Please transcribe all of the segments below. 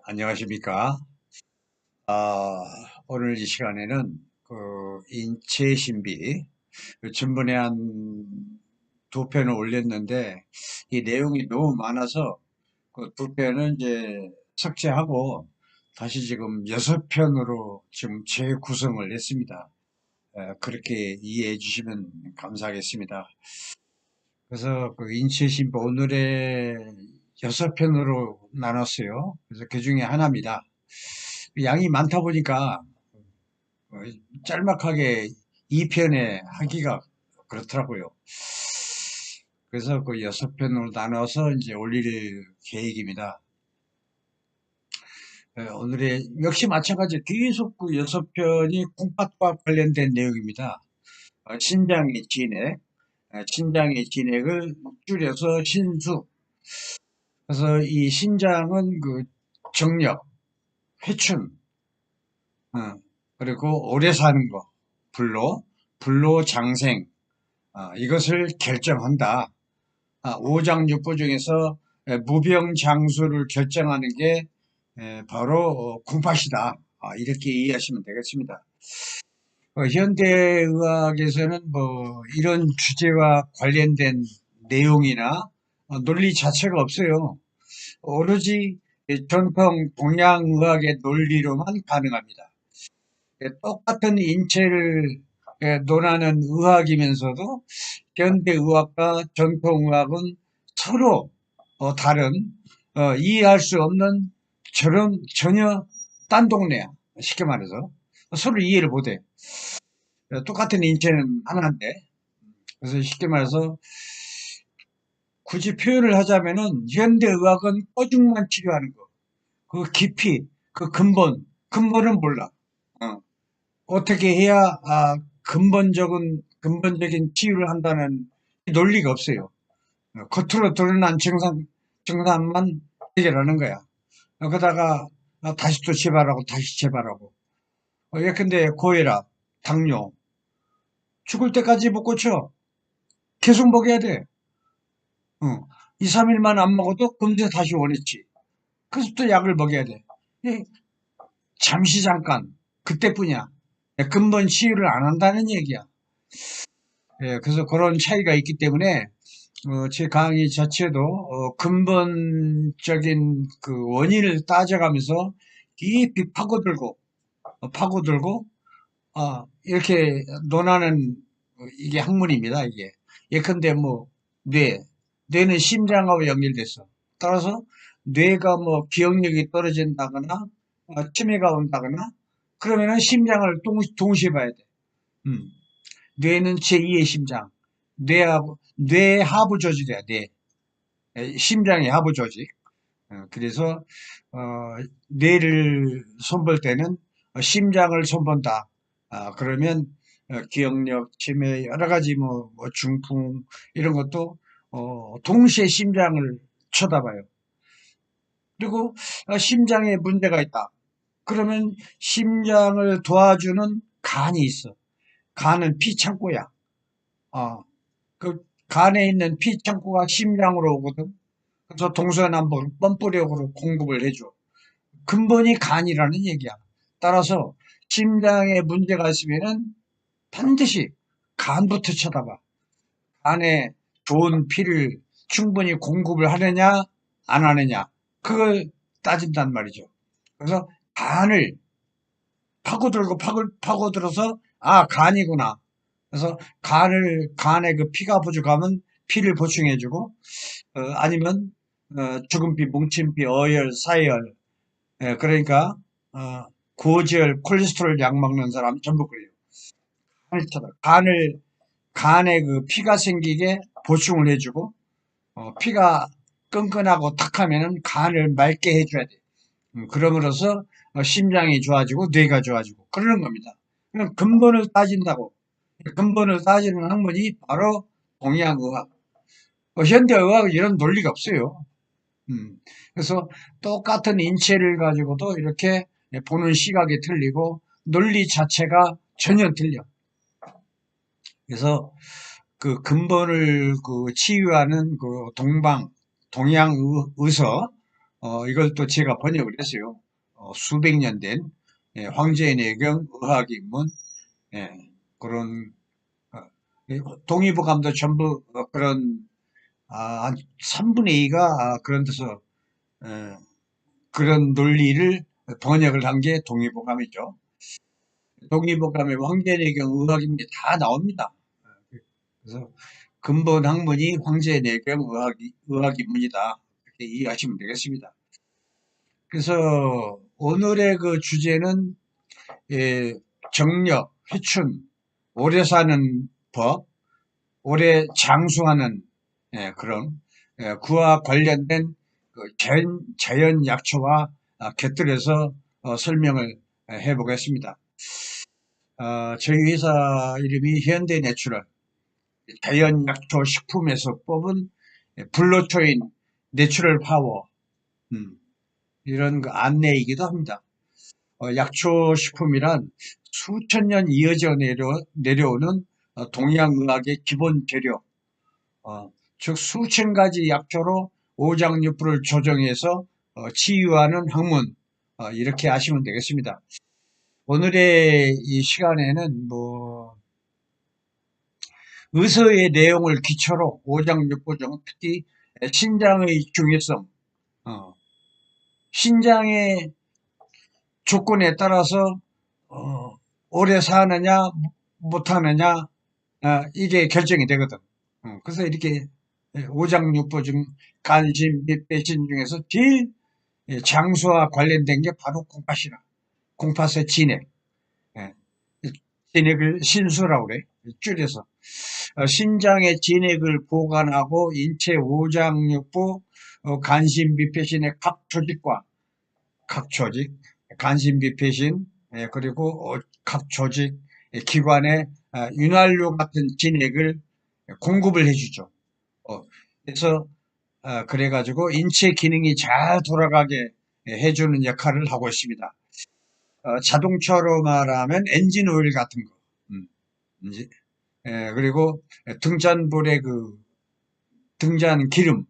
안녕하십니까. 아, 오늘 이 시간에는 인체 신비, 전번에 한 두 편을 올렸는데, 이 내용이 너무 많아서 그 두 편은 이제 삭제하고, 다시 지금 여섯 편으로 지금 재구성을 했습니다. 그렇게 이해해 주시면 감사하겠습니다. 그래서 그 인체 신비 오늘의 여섯 편으로 나눴어요. 그래서 그 중에 하나입니다. 양이 많다 보니까 어, 짤막하게 2편에 하기가 그렇더라고요. 그래서 그 6편으로 나눠서 이제 올릴 계획입니다. 오늘의 역시 마찬가지 계속 그 6편이 콩팥과 관련된 내용입니다. 신장의 진액, 신장의 진액을 줄여서 신수. 그래서 이 신장은 그 정력, 회춘, 어, 그리고 오래 사는 거, 불로장생, 이것을 결정한다. 오장육부 중에서 무병장수를 결정하는 게 바로 콩팥이다. 이렇게 이해하시면 되겠습니다. 현대의학에서는 뭐 이런 주제와 관련된 내용이나 논리 자체가 없어요. 오로지 전통 동양의학의 논리로만 가능합니다. 똑같은 인체를 논하는 의학이면서도 현대의학과 전통의학은 서로 다른 이해할 수 없는 저런 전혀 딴 동네야. 쉽게 말해서 서로 이해를 못해. 똑같은 인체는 하나인데, 그래서 쉽게 말해서 굳이 표현을 하자면은 현대의학은 뻐죽만 치료하는 거, 그 깊이, 그 근본은 몰라. 어. 어떻게 해야 근본적인 치유를 한다는 논리가 없어요. 겉으로 드러난 증상만 해결하는 거야. 그러다가 다시 또 재발하고 다시 재발하고. 예컨대 고혈압, 당뇨 죽을 때까지 못 고쳐. 계속 먹여야 돼. 2, 3일만 안 먹어도 금세 다시 원했지. 그래서 또 약을 먹여야 돼. 예, 잠시 잠깐 그때뿐이야. 근본 치유를 안 한다는 얘기야. 그래서 그런 차이가 있기 때문에 제 강의 자체도 근본적인 그 원인을 따져가면서 깊이 파고들고 이렇게 논하는 이게 학문입니다. 이게 예컨대 뭐 뇌, 뇌는 심장하고 연결됐어. 따라서 뇌가 뭐 기억력이 떨어진다거나 치매가 온다거나 그러면은 심장을 동시에 봐야 돼. 음. 뇌는 제2의 심장, 뇌의 하부 조직이야. 뇌. 심장의 하부 조직. 그래서 어, 뇌를 손볼 때는 심장을 손본다. 그러면 기억력, 치매, 여러 가지 뭐 중풍 이런 것도 동시에 심장을 쳐다봐요. 그리고 심장에 문제가 있다. 그러면 심장을 도와주는 간이 있어. 간은 피창고야. 그 간에 있는 피창고가 심장으로 오거든. 그래서 동서남북 뻔뿌력으로 공급을 해줘. 근본이 간이라는 얘기야. 따라서 심장에 문제가 있으면은 반드시 간부터 쳐다봐. 간에 좋은 피를 충분히 공급을 하느냐, 안 하느냐. 그걸 따진단 말이죠. 그래서 간을 파고들어서, 간이구나. 그래서 간에 그 피가 부족하면 피를 보충해주고, 아니면, 죽은 피, 뭉친 피, 어혈, 사혈, 그러니까 고지혈, 콜레스테롤 약 먹는 사람 전부 그래요. 간을 간에 그 피가 생기게 보충을 해주고 피가 끈끈하고 탁하면은 간을 맑게 해줘야 돼. 그럼으로써 심장이 좋아지고 뇌가 좋아지고 그러는 겁니다. 그럼 근본을 따진다고 근본을 따지는 학문이 바로 동양의학. 현대의학은 이런 논리가 없어요. 그래서 똑같은 인체를 가지고도 이렇게 보는 시각이 틀리고 논리 자체가 전혀 틀려. 그래서 그 근본을 그 치유하는 그 동양 의서 이걸 또 제가 번역을 했어요. 수백 년 된 황제의 내경 의학입문, 예, 그런 동의보감도 전부 그런 한 3분의 2가 그런 데서 그런 논리를 번역을 한 게 동의보감이죠. 동의보감에 황제의 내경 의학입문이 다 나옵니다. 그래서 근본 학문이 황제의 내경 의학입문이다. 이렇게 이해하시면 되겠습니다. 그래서 오늘의 그 주제는 정력, 회춘, 오래 사는 법, 오래 장수하는 그런 그와 관련된 그 자연 약초와 곁들여서 설명을 해보겠습니다. 저희 회사 이름이 현대내추럴, 자연 약초 식품에서 뽑은 불로초인 내추럴 파워, 이런 그 안내이기도 합니다. 약초 식품이란 수천 년 이어져 내려오는 동양의학의 기본 재료, 즉 수천 가지 약초로 오장육부를 조정해서 치유하는 학문, 이렇게 아시면 되겠습니다. 오늘의 이 시간에는 의서의 내용을 기초로 오장육부 중 특히 신장의 중요성, 신장의 조건에 따라서 오래 사느냐 못하느냐 이게 결정이 되거든. 그래서 이렇게 오장육부 중 간신 및 배신 중에서 제일 장수와 관련된 게 바로 콩팥이라. 콩팥의 진액. 진액을 신수라고 그래. 줄여서. 신장의 진액을 보관하고 인체 오장육부 간신비폐신의 각 조직과 각 조직, 간신비폐신 그리고 각 조직 기관에 윤활유 같은 진액을 공급을 해주죠. 그래서 그래가지고 인체 기능이 잘 돌아가게 해주는 역할을 하고 있습니다. 자동차로 말하면 엔진 오일 같은 거, 그리고 등잔불의 그 등잔 기름,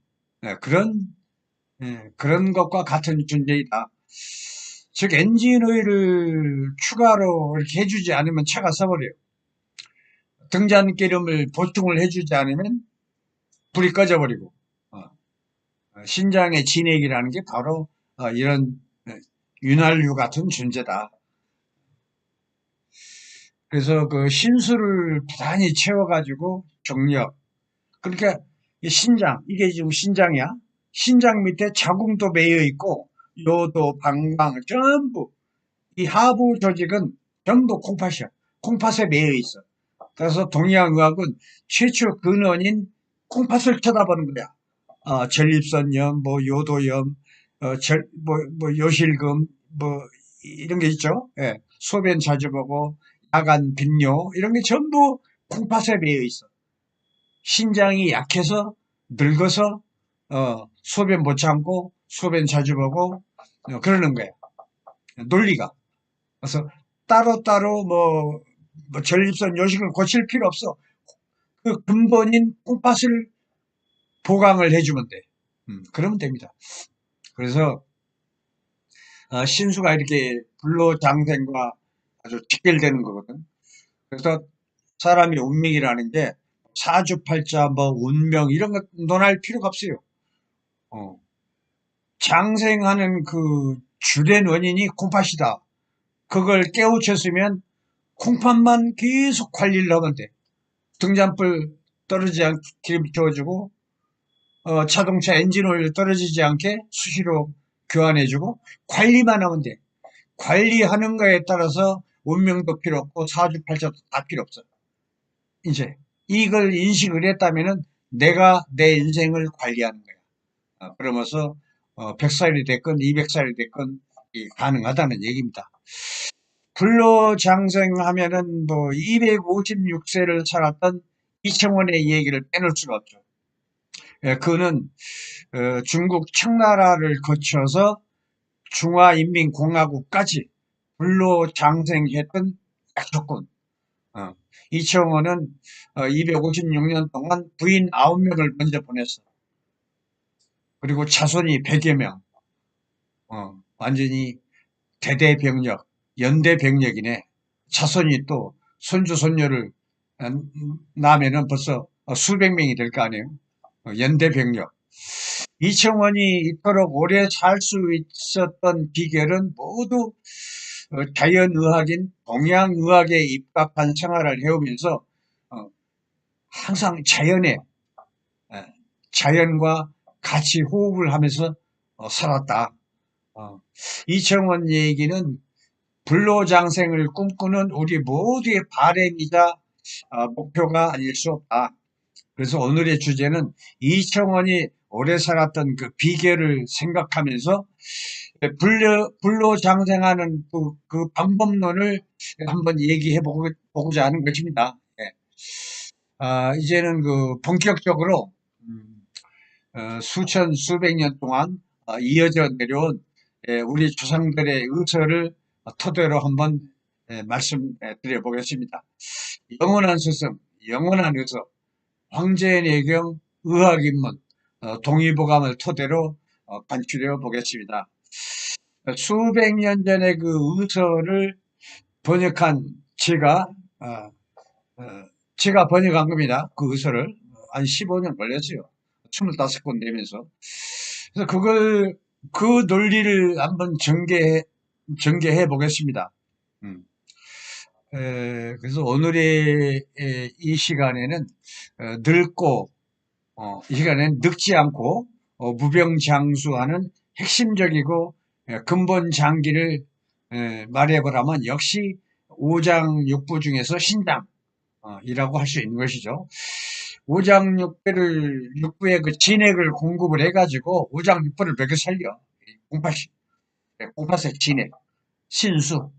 그런 것과 같은 존재이다. 즉 엔진 오일을 추가로 이렇게 해주지 않으면 차가 서버려요. 등잔 기름을 보충을 해주지 않으면 불이 꺼져버리고, 신장의 진액이라는 게 바로 이런 윤활유 같은 존재다. 그래서 그 신수를 부단히 채워가지고 정력, 그러니까 신장, 이게 지금 신장이야. 신장 밑에 자궁도 매여 있고 요도, 방광 전부 이 하부 조직은 전부 콩팥이야. 콩팥에 매여 있어. 그래서 동양의학은 최초 근원인 콩팥을 쳐다보는 거야. 전립선염, 요도염, 요실금, 이런 게 있죠. 예, 소변 자주 보고, 야간 빈뇨, 이런 게 전부 콩팥에 매여 있어. 신장이 약해서, 늙어서, 소변 못 참고, 소변 자주 보고, 그러는 거야. 논리가. 그래서 따로따로 전립선 요식을 고칠 필요 없어. 그 근본인 콩팥을 보강을 해주면 돼. 그러면 됩니다. 그래서 신수가 이렇게 불로장생과 아주 직결되는 거거든. 그래서 사람이 운명이라는 게 사주팔자, 운명 이런 거 논할 필요가 없어요. 장생하는 그 주된 원인이 콩팥이다. 그걸 깨우쳤으면 콩팥만 계속 관리를 하면 돼. 등잔불 떨어지지 않게 기름 채워주고 자동차 엔진오일 떨어지지 않게 수시로 교환해주고 관리만 하면 돼. 관리하는 거에 따라서 운명도 필요 없고 사주팔자도 다 필요 없어. 이제 이걸 인식을 했다면은 내가 내 인생을 관리하는 거야. 그러면서 100살이 됐건 200살이 됐건 가능하다는 얘기입니다. 불로장생하면은 256세를 살았던 이청원의 얘기를 빼놓을 수가 없죠. 그는 중국 청나라를 거쳐서 중화인민공화국까지 불로장생했던 약초꾼. 이청원은 256년 동안 부인 9명을 먼저 보냈어. 그리고 자손이 100여 명. 완전히 대대병력, 연대병력이네. 자손이 또 손주, 손녀를 낳으면은 벌써 수백 명이 될 거 아니에요. 연대병력. 이청원이 이토록 오래 살 수 있었던 비결은 모두 자연의학인 동양의학에 입각한 생활을 해오면서 항상 자연과 같이 호흡을 하면서 살았다. 이청원 얘기는 불로장생을 꿈꾸는 우리 모두의 바람이자 목표가 아닐 수 없다. 그래서 오늘의 주제는 이청원이 오래 살았던 그 비결을 생각하면서 불로장생하는 그 방법론을 한번 얘기해 보고자 하는 것입니다. 이제는 그 본격적으로 수백 년 동안 이어져 내려온 우리 조상들의 의서를 토대로 한번 말씀드려 보겠습니다. 영원한 스승, 영원한 의서, 황제내경 의학입문, 동의보감을 토대로 간추려 보겠습니다. 수백 년 전에 그 의서를 번역한 제가 번역한 겁니다. 그 의서를 한 15년 걸렸어요. 25권 내면서. 그래서 그 논리를 한번 전개해 보겠습니다. 그래서 오늘의 이 시간에는 이 시간에는 늙지 않고 무병장수하는 핵심적이고 근본 장기를 말해보라면 역시 오장육부 중에서 신장이라고 할 수 있는 것이죠. 오장육부의 그 진액을 공급을 해가지고 오장육부를 먹여 살려. 공파색 진액, 신수,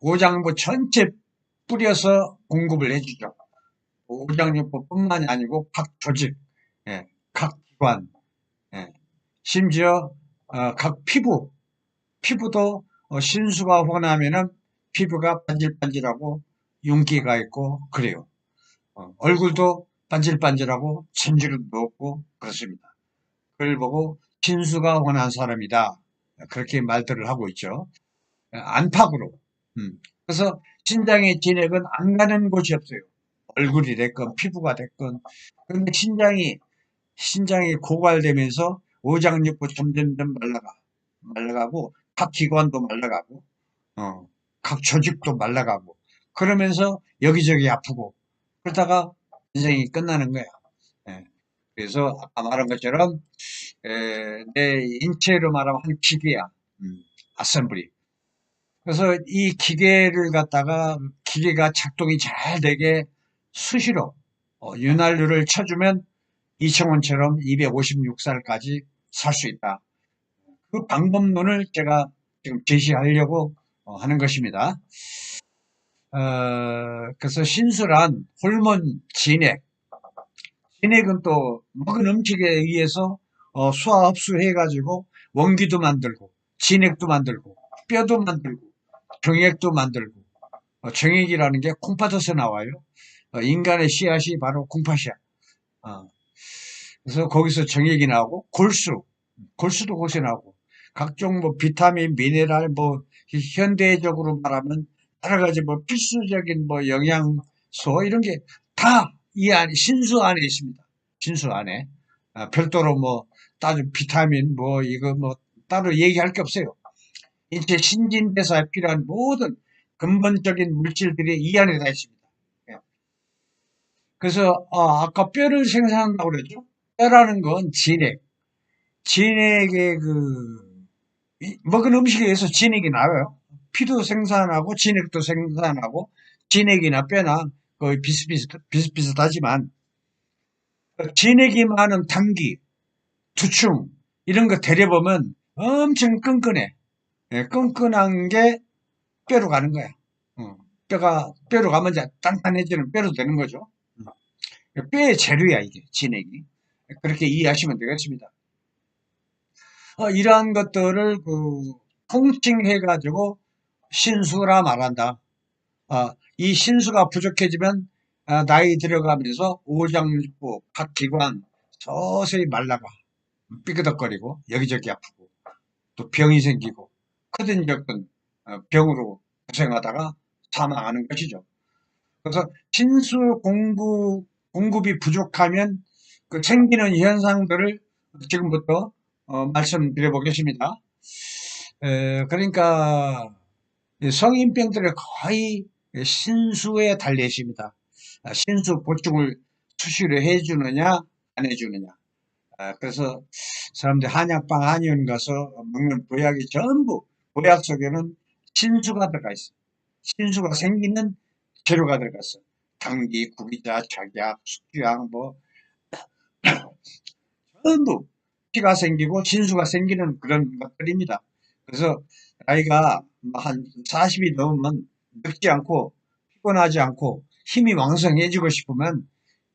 오장육부 전체 뿌려서 공급을 해주죠. 오장육부뿐만이 아니고 각 조직, 각 기관, 심지어 각 피부도 신수가 혼하면은 피부가 반질반질하고 윤기가 있고 그래요. 얼굴도 반질반질하고 천주름도 없고 그렇습니다. 그걸 보고 신수가 혼한 사람이다. 그렇게 말들을 하고 있죠. 안팎으로. 그래서 신장의 진액은 안 가는 곳이 없어요. 얼굴이 됐건 피부가 됐건. 그런데 신장이 고갈되면서 오장육부 점점점 말라가고 각 기관도 말라가고 각 조직도 말라가고 그러면서 여기저기 아프고 그러다가 인생이 끝나는 거야. 그래서 아까 말한 것처럼 내 인체로 말하면 한 기계야. 아셈블리. 그래서 이 기계가 작동이 잘 되게 수시로 윤활유를 쳐주면 이청원처럼 256살까지 살 수 있다. 그 방법론을 제가 지금 제시하려고 하는 것입니다. 그래서 신수란 호르몬 진액은 또 먹은 음식에 의해서 소화 흡수해가지고 원기도 만들고 진액도 만들고 뼈도 만들고 정액도 만들고 정액이라는 게 콩팥에서 나와요. 인간의 씨앗이 바로 콩팥이야. 그래서 거기서 정액이 나오고 골수도 거기서 나오고 각종 뭐 비타민, 미네랄 뭐 현대적으로 말하면 여러 가지 뭐 필수적인 뭐 영양소 이런 게 다 이 안에 신수 안에 있습니다. 신수 안에 별도로 뭐 따로 비타민 뭐 이거 뭐 따로 얘기할 게 없어요. 인체 신진대사에 필요한 모든 근본적인 물질들이 이 안에 다 있습니다. 그래서 아까 뼈를 생산한다고 그랬죠. 뼈라는 건 진액의 먹은 음식에 의해서 진액이 나와요. 피도 생산하고 진액도 생산하고 진액이나 뼈나 거의 비슷비슷하지만 진액이 많은 당기, 두충 이런 거 데려보면 엄청 끈끈해. 끈끈한 게 뼈로 가는 거야. 뼈로 가면 이제 단단해지는 뼈로 되는 거죠. 뼈의 재료야 이게 진액이. 그렇게 이해하시면 되겠습니다. 이러한 것들을 통칭해가지고 신수라 말한다. 이 신수가 부족해지면 나이 들어가면서 오장육부 각 기관 서서히 말라가. 삐그덕거리고 여기저기 아프고 또 병이 생기고 크든 적든 병으로 고생하다가 사망하는 것이죠. 그래서 신수 공급이 부족하면 그 생기는 현상들을 지금부터 말씀드려 보겠습니다. 그러니까 성인병들은 거의 신수에 달려 있습니다. 신수 보충을 수시로 해주느냐 안 해주느냐. 그래서 사람들이 한약방 한의원 가서 먹는 보약이 전부 보약 속에는 신수가 들어가 있어요. 신수가 생기는 재료가 들어갔어. 당귀, 구기자, 작약, 숙주약 뭐 전부 피가 생기고 신수가 생기는 그런 것들입니다. 그래서 나이가 한 40이 넘으면 늙지 않고 피곤하지 않고 힘이 왕성해지고 싶으면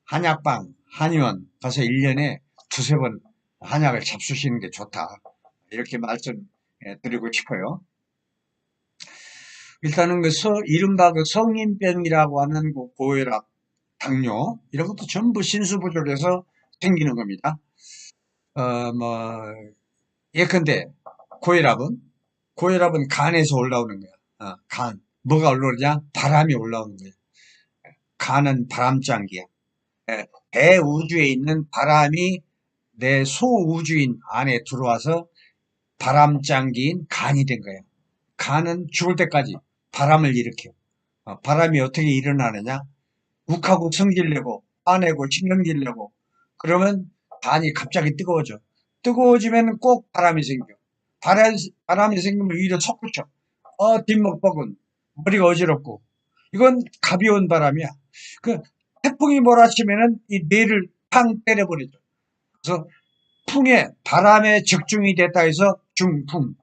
한약방, 한의원 가서 1년에 두세 번 한약을 잡수시는 게 좋다. 이렇게 말씀드리고 싶어요. 일단은 이른바 그 성인병이라고 하는 그 고혈압, 당뇨, 이런 것도 전부 신수 부족에서 생기는 겁니다. 뭐, 예컨대, 고혈압은 간에서 올라오는 거야. 간. 뭐가 올라오냐? 바람이 올라오는 거야. 간은 바람장기야. 대우주에 있는 바람이 내 소우주인 안에 들어와서 바람장기인 간이 된 거예요. 간은 죽을 때까지 바람을 일으켜. 바람이 어떻게 일어나느냐? 욱하고 성질내고 화내고 신경질내고 그러면 간이 갑자기 뜨거워져. 뜨거워지면 꼭 바람이 생겨. 바람이 생기면 위로 솟구쳐. 뒷목벅은 머리가 어지럽고 이건 가벼운 바람이야. 그 태풍이 몰아치면은 이 뇌를 팡 때려버리죠. 그래서 풍에 바람에 적중이 됐다 해서 중풍.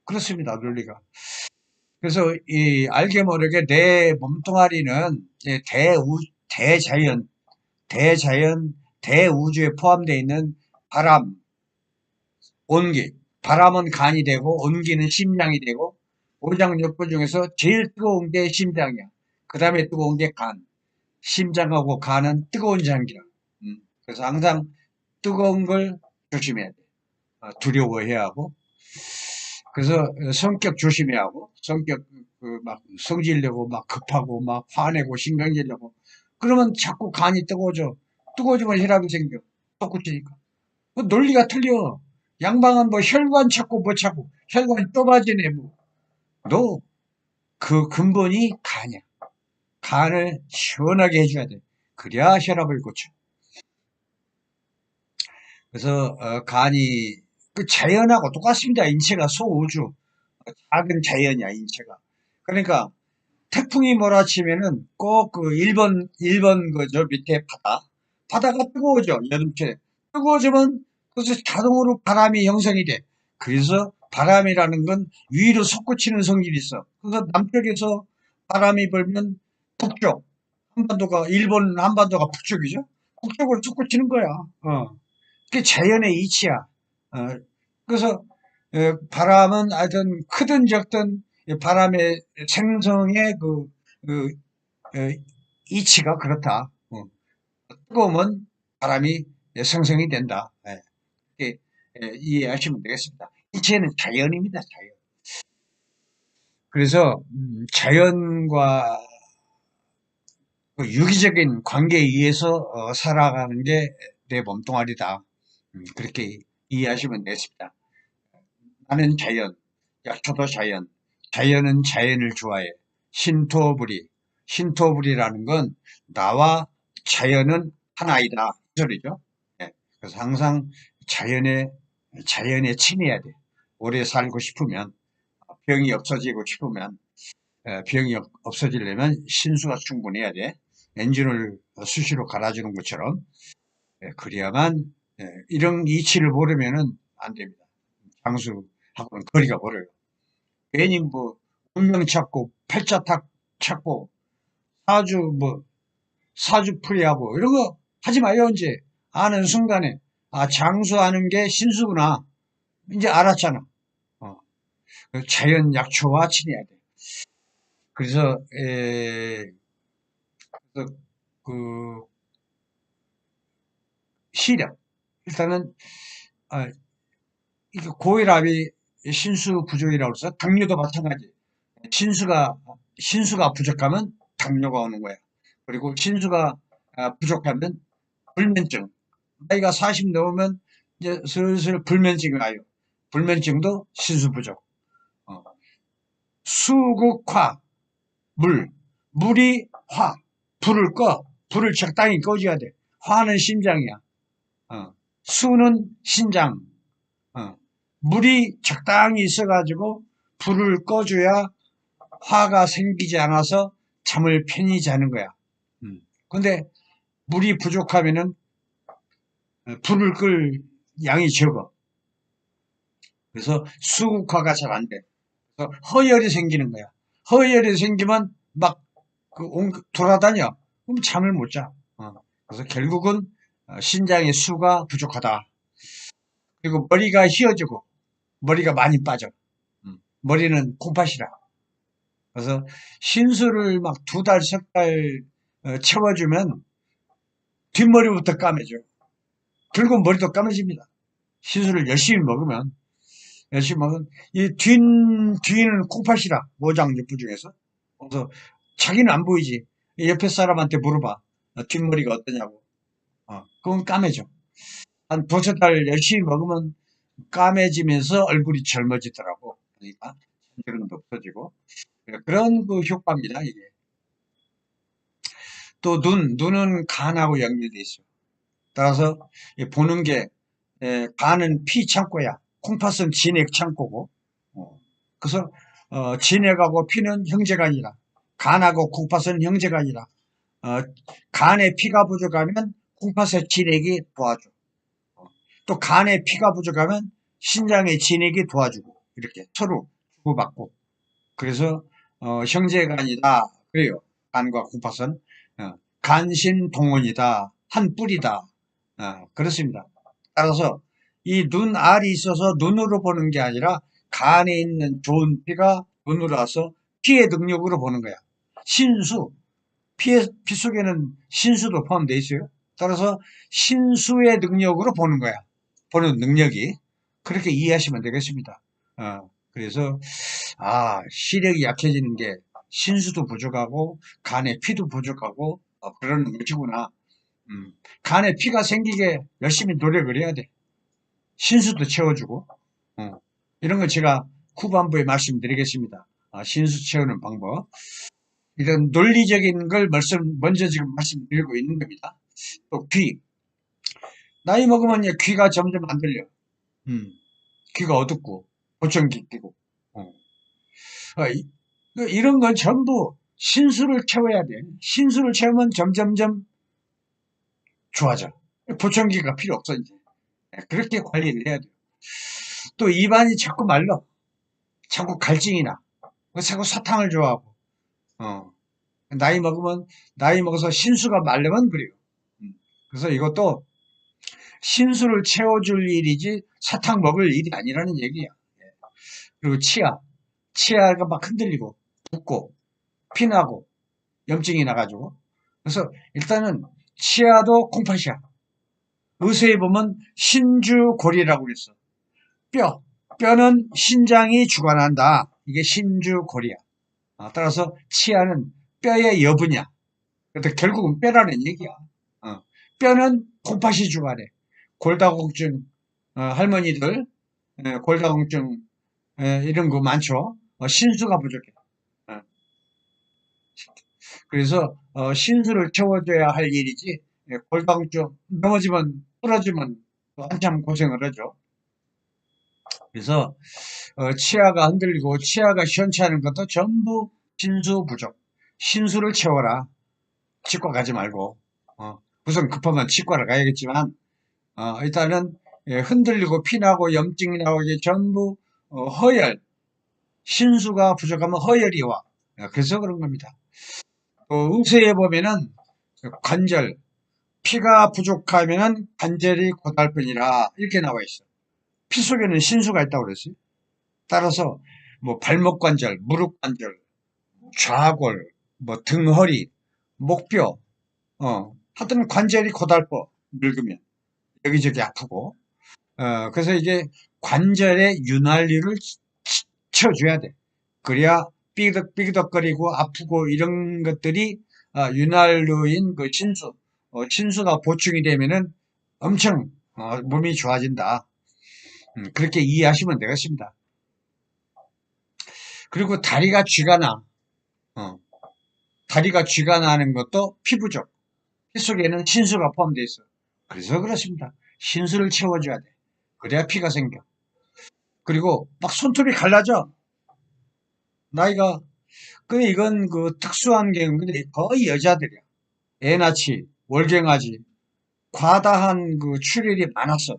그렇습니다, 논리가. 그래서 이 알게 모르게 내 몸뚱아리는 대자연, 대우주에 포함되어 있는 바람, 온기. 바람은 간이 되고 온기는 심장이 되고 오장육부 중에서 제일 뜨거운 게 심장이야. 그 다음에 뜨거운 게 간. 심장하고 간은 뜨거운 장기라. 그래서 항상 뜨거운 걸 조심해야 돼. 두려워해야 하고. 그래서 성격 조심해야 하고, 성격 막 성질내고 막 급하고 막 화내고 신경질내고 그러면 자꾸 간이 뜨거워져. 뜨거워지면 혈압이 생겨. 솟구치니까. 그 논리가 틀려. 양방은 뭐 혈관 찾고 뭐 찾고 혈관이 좁아지네 뭐. 너 그 근본이 간이야. 간을 시원하게 해줘야 돼. 그래야 혈압을 고쳐. 그래서 간이 그 자연하고 똑같습니다. 인체가 소우주 작은 자연이야 인체가. 그러니까 태풍이 몰아치면은 꼭 그 일본 그저 밑에 바다가 뜨거워져 여름철에 뜨거워지면 그래서 자동으로 바람이 형성이 돼. 그래서 바람이라는 건 위로 솟구치는 성질이 있어. 그래서 남쪽에서 바람이 불면 북쪽 일본 한반도가 북쪽이죠. 북쪽으로 솟구치는 거야. 그게 자연의 이치야. 그래서 바람은 하여튼 크든 적든 바람의 생성의 그 이치가 그렇다. 뜨거우면 바람이 생성이 된다. 이렇게 이해하시면 되겠습니다. 이치는 자연입니다. 자연. 그래서 자연과 그 유기적인 관계에 의해서 살아가는 게 내 몸뚱아리다. 그렇게 이해하시면 되겠습니다. 나는 자연, 약초도 자연, 자연은 자연을 좋아해. 신토불이라는 건 나와 자연은 하나이다. 이 소리죠. 예, 그래서 항상 자연에 친해야 돼. 오래 살고 싶으면, 병이 없어지고 싶으면, 병이 없어지려면 신수가 충분해야 돼. 엔진을 수시로 갈아주는 것처럼. 그래야만, 이런 이치를 모르면은 안 됩니다. 장수하고는 거리가 멀어요. 괜히 뭐 운명 찾고 팔자탁 찾고 사주 뭐 사주풀이하고 이런 거 하지 마요. 이제 아는 순간에 장수하는 게 신수구나 이제 알았잖아. 어, 자연 약초와 친해야 돼. 그래서 그래서 그 시력 일단은 아, 이게 고혈압이 신수 부족이라고 해서 당뇨도 마찬가지. 신수가 신수가 부족하면 당뇨가 오는 거야. 그리고 신수가 부족하면 불면증. 나이가 40 넘으면 이제 슬슬 불면증이 와요. 불면증도 신수 부족. 어. 수극화 물이 화 불을 꺼 불을 적당히 꺼줘야 돼. 화는 심장이야. 수는 신장. 물이 적당히 있어가지고 불을 꺼줘야 화가 생기지 않아서 잠을 편히 자는 거야. 근데 물이 부족하면은 불을 끌 양이 적어. 그래서 수국화가 잘 안 돼. 그래서 허열이 생기는 거야. 허열이 생기면 막 돌아다녀. 그럼 잠을 못 자. 그래서 결국은 신장의 수가 부족하다. 그리고 머리가 휘어지고 머리가 많이 빠져. 머리는 콩팥이라. 그래서 신수를 막 2달, 3달 채워주면 뒷머리부터 까매져. 결국 머리도 까매집니다. 신수를 열심히 먹으면 이 뒤는 콩팥이라 모장육부 중에서. 그래서 자기는 안 보이지. 옆에 사람한테 물어봐. 뒷머리가 어떠냐고. 그건 까매져. 한 2~3달 열심히 먹으면 까매지면서 얼굴이 젊어지더라고. 그러니까 그런 도 없어지고 그런 그 효과입니다. 이게. 또 눈은 간하고 연결돼 있어요. 따라서 보는 게 간은 피 창고야. 콩팥은 진액 창고고. 그래서 진액하고 피는 형제가 아니라 간하고 콩팥은 형제가 아니라 간에 피가 부족하면 콩팥의 진액이 도와줘. 또 간에 피가 부족하면 신장의 진액이 도와주고 이렇게 서로 주고받고 그래서 형제가 아니다 그래요. 간과 콩팥은 간신동원이다. 한 뿌리다. 그렇습니다. 따라서 이 눈알이 있어서 눈으로 보는 게 아니라 간에 있는 좋은 피가 눈으로 와서 피의 능력으로 보는 거야. 신수, 피 속에는 신수도 포함되어 있어요. 따라서 신수의 능력으로 보는 거야. 보는 능력이. 그렇게 이해하시면 되겠습니다. 그래서 시력이 약해지는 게 신수도 부족하고 간에 피도 부족하고 그런 문제구나. 간에 피가 생기게 열심히 노력을 해야 돼. 신수도 채워주고 이런 거 제가 후반부에 말씀드리겠습니다. 신수 채우는 방법. 이런 논리적인 걸 먼저 지금 말씀드리고 있는 겁니다. 또 귀. 나이 먹으면 귀가 점점 안 들려. 귀가 어둡고 보청기 끼고. 이런 건 전부 신수를 채워야 돼. 신수를 채우면 점점점 좋아져. 보청기가 필요 없어 이제. 그렇게 관리를 해야 돼요. 또 입안이 자꾸 말라. 자꾸 갈증이 나. 자꾸 사탕을 좋아하고. 나이 먹어서 신수가 마르면 그래요. 그래서 이것도 신수를 채워줄 일이지 사탕 먹을 일이 아니라는 얘기야. 그리고 치아가 막 흔들리고 붓고 피나고 염증이 나가지고 그래서 일단은 치아도 콩팥이야. 의사에 보면 신주골이라고 그랬어. 뼈는 신장이 주관한다. 이게 신주골이야. 따라서 치아는 뼈의 여분이야. 그래서 결국은 뼈라는 얘기야. 뼈는 콩팥이 주관해. 골다공증 할머니들 골다공증 이런 거 많죠. 신수가 부족해. 그래서 신수를 채워줘야 할 일이지 골다공증 넘어지면 부러지면 한참 고생을 하죠. 그래서 치아가 흔들리고 치아가 시원찮은 것도 전부 신수 부족. 신수를 채워라. 치과 가지 말고 우선 급하면 치과를 가야겠지만 일단은 흔들리고 피나고 염증이 나오기 전부 허열. 신수가 부족하면 허열이 와. 그래서 그런 겁니다. 의사에 보면은 관절, 피가 부족하면은 관절이 고달프니라 이렇게 나와 있어. 피 속에는 신수가 있다고 그랬어요. 따라서 뭐 발목 관절, 무릎 관절, 좌골, 뭐 등허리, 목뼈, 하여튼 관절이 고달퍼 늙으면 여기저기 아프고 그래서 이게 관절에 윤활유를 쳐줘야 돼. 그래야 삐그덕삐그덕거리고 아프고 이런 것들이 윤활유인 그 친수가 보충이 되면은 엄청 몸이 좋아진다. 그렇게 이해하시면 되겠습니다. 그리고 어, 다리가 쥐가 나는 것도 피부죠. 피 속에는 신수가 포함되어 있어. 그래서 그렇습니다. 신수를 채워줘야 돼. 그래야 피가 생겨. 그리고 막 손톱이 갈라져. 나이가, 근데 이건 그 특수한 경우인데 거의 여자들이야. 애나치, 월경아지, 과다한 그 출혈이 많았어.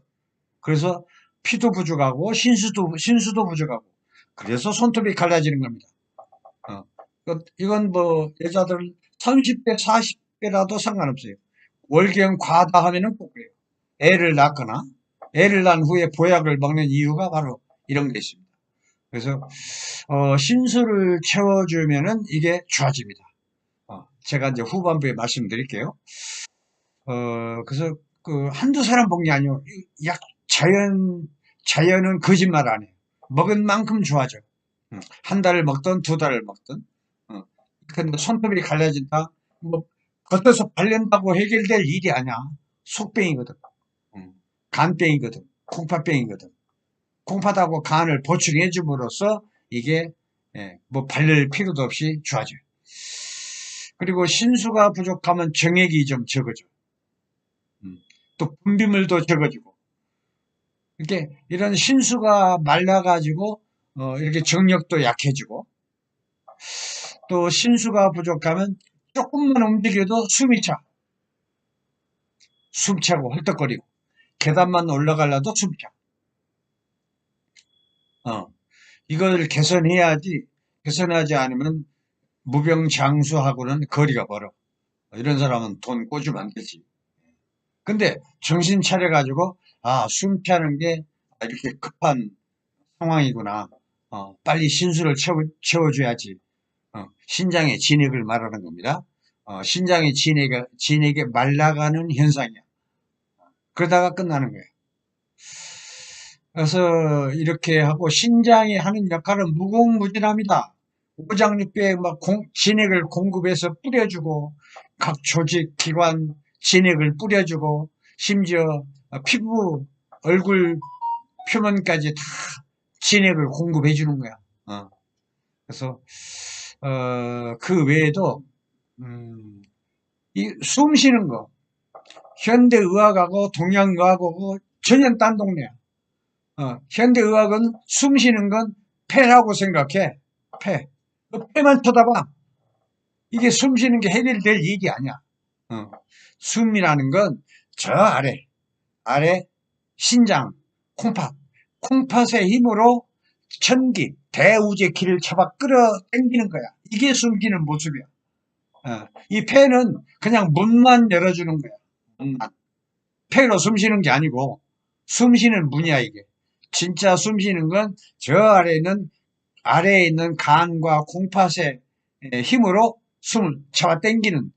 그래서 피도 부족하고 신수도 부족하고. 그래서 손톱이 갈라지는 겁니다. 어. 이건 뭐 여자들 30대, 40대라도 상관없어요. 월경 과다하면은 꼭 그래요. 애를 낳거나 애를 낳은 후에 보약을 먹는 이유가 바로 이런 게 있습니다. 그래서 신수를 채워주면은 이게 좋아집니다. 제가 이제 후반부에 말씀드릴게요. 그래서 그 한두 사람 본 게 아니고 약 자연은 거짓말 안 해요. 먹은 만큼 좋아져. 한 달을 먹든 두 달을 먹든. 근데 손톱이 갈라진다. 뭐 겉에서 발른다고 해결될 일이 아니야. 속병이거든. 음, 간병이거든. 콩팥병이거든. 콩팥하고 간을 보충해 줌으로써 이게 뭐 바를 필요도 없이 좋아져요. 그리고 신수가 부족하면 정액이 좀 적어져. 또 분비물도 적어지고. 이렇게 이런 신수가 말라가지고 이렇게 정력도 약해지고 또 신수가 부족하면 조금만 움직여도 숨차고 헐떡거리고 계단만 올라가려도 숨차. 이걸 개선하지 않으면 무병장수하고는 거리가 멀어. 이런 사람은 돈 꿔주면 안 되지. 근데 정신 차려가지고 숨차는 게 이렇게 급한 상황이구나. 빨리 신수를 채워줘야지. 신장의 진액을 말하는 겁니다. 신장의 진액이 말라가는 현상이야. 그러다가 끝나는 거예요. 그래서 이렇게 하고 신장이 하는 역할은 무궁무진합니다. 오장육부에 막 진액을 공급해서 뿌려주고 각 조직, 기관 진액을 뿌려주고 심지어 피부, 얼굴 표면까지 다 진액을 공급해 주는 거야. 그래서 그 외에도 이 숨 쉬는 거 현대의학하고 동양의학하고 전혀 딴 동네야. 현대의학은 숨 쉬는 건 폐라고 생각해. 폐. 그 폐만 쳐다봐. 이게 숨 쉬는 게 해결될 일이 아니야. 숨이라는 건 저 아래 신장, 콩팥의 힘으로 천기, 대우제키를 잡아 끌어당기는 거야. 이게 숨기는 모습이야. 이 폐는 그냥 문만 열어주는 거야. 문만. 폐로 숨 쉬는 게 아니고 숨 쉬는 문이야 이게. 진짜 숨 쉬는 건 저 아래에 있는 간과 콩팥의 힘으로 숨을 잡아 당기는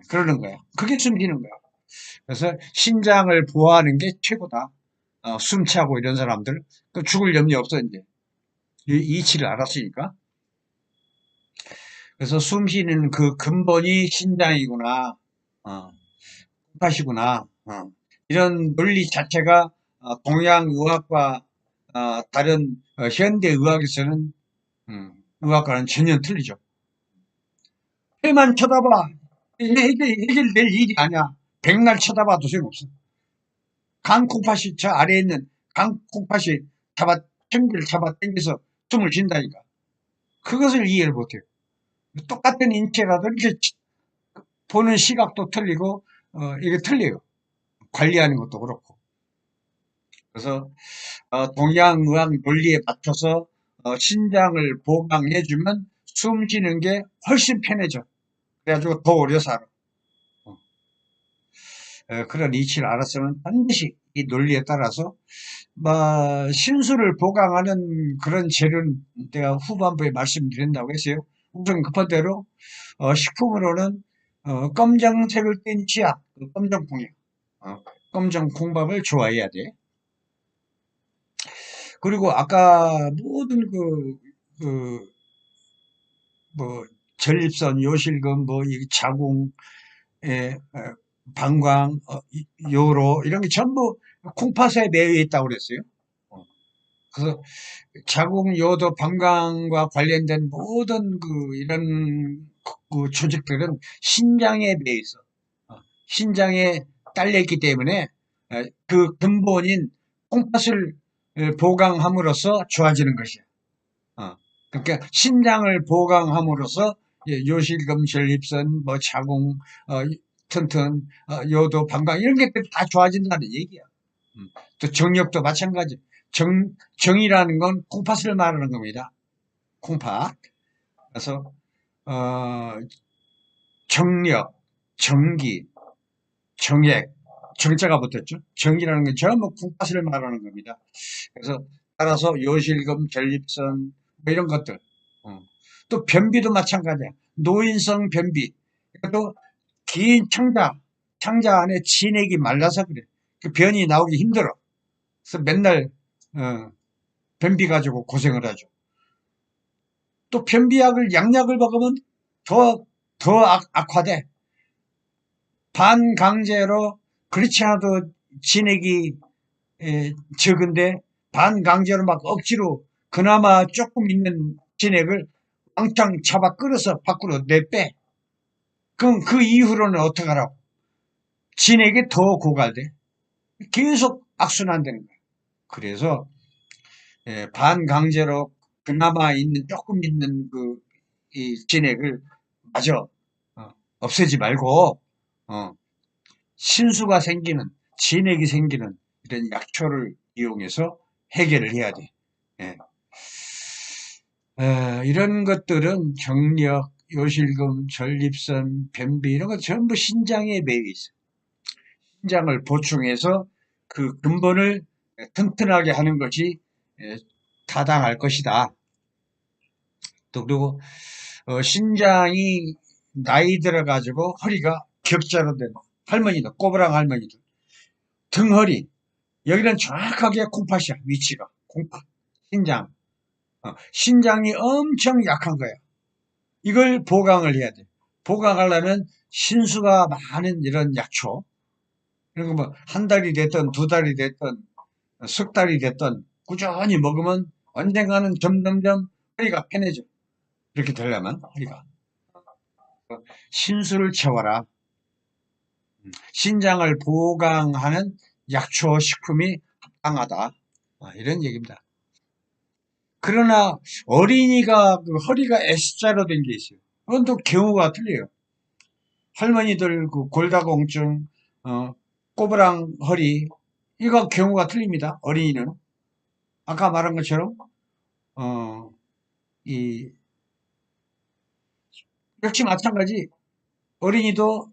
그러는 거야. 그게 숨 쉬는 거야. 그래서 신장을 보호하는 게 최고다. 숨차고 이런 사람들 그 죽을 염려 없어 이제 이치를 알았으니까. 그래서 숨 쉬는 그 근본이 신장이구나, 콩팥이구나. 이런 논리 자체가 동양의학과 다른 현대의학에서는 의학과는 전혀 틀리죠. 폐만 쳐다봐. 해결될 일이 아니야. 백날 쳐다봐도 소용없어. 간 콩팥이 저 아래에 있는 간 콩팥이 천기를 잡아 당겨서 숨을 쉰다니까. 그것을 이해를 못해요. 똑같은 인체라도 이렇게 보는 시각도 틀리고 이게 틀려요. 관리하는 것도 그렇고. 그래서 동양의학 논리에 맞춰서 신장을 보강해주면 숨 쉬는 게 훨씬 편해져. 그래가지고 더 오래 살아. 그런 이치를 알았으면 반드시 이 논리에 따라서 신수를 보강하는 그런 재료는 내가 후반부에 말씀드린다고 했어요. 우선 급한 대로 식품으로는 검정색을 띤 치약, 검정콩이야. 검정콩밥을 좋아해야 돼. 그리고 아까 모든 뭐, 전립선, 요실금, 뭐, 이 자궁, 방광, 요로, 이런 게 전부 콩팥에 매여 있다고 그랬어요. 어, 그래서 자궁, 요도, 방광과 관련된 모든 이런 조직들은 신장에 매여 있어. 신장에 딸려 있기 때문에 그 근본인 콩팥을 보강함으로써 좋아지는 것이야. 그러니까 신장을 보강함으로써 요실금, 전립선, 뭐 자궁, 튼튼, 요도, 방광 이런 것들이 다 좋아진다는 얘기야. 또 정력도 마찬가지. 정이라는 건 콩팥을 말하는 겁니다. 콩팥. 그래서 정력, 정기, 정액, 정자가 붙었죠. 정이라는 건 전부 콩팥을 말하는 겁니다. 그래서 따라서 요실금, 전립선 뭐 이런 것들. 또 변비도 마찬가지야. 노인성 변비. 또 긴 창자 안에 진액이 말라서 그래. 그 변이 나오기 힘들어. 그래서 맨날 변비 가지고 고생을 하죠. 또 변비약을 양약을 먹으면 더 악화돼. 반강제로 그렇지 않아도 진액이 적은데 반강제로 막 억지로 그나마 조금 있는 진액을 왕창 잡아 끌어서 밖으로 내빼. 그럼 그 이후로는 어떻게 하라고? 진액이 더 고갈돼. 계속 악순환되는 거야. 그래서 반강제로 그나마 있는 조금 있는 이 진액을 마저 없애지 말고 신수가 생기는 진액이 생기는 이런 약초를 이용해서 해결을 해야 돼. 예. 이런 것들은 정력, 요실금, 전립선, 변비 이런 거 전부 신장에 매여 있어. 신장을 보충해서 그 근본을 튼튼하게 하는 것이 타당할 것이다. 또 그리고 신장이 나이 들어가지고 허리가 격자로 된 할머니들, 꼬부랑 할머니들, 등허리 여기는 정확하게 콩팥이야. 위치가 콩팥, 신장. 신장이 엄청 약한 거야. 이걸 보강을 해야 돼. 보강하려면 신수가 많은 이런 약초. 그리고 뭐 한 달이 됐든 두 달이 됐든 석 달이 됐든 꾸준히 먹으면 언젠가는 점점점 허리가 편해져. 이렇게 되려면 허리가. 신수를 채워라. 신장을 보강하는 약초 식품이 합당하다. 이런 얘기입니다. 그러나 어린이가 그 허리가 S자로 된 게 있어요. 그건 또 경우가 틀려요. 할머니들 그 골다공증, 꼬부랑 허리, 이거 경우가 틀립니다. 어린이는. 아까 말한 것처럼, 이, 역시 마찬가지. 어린이도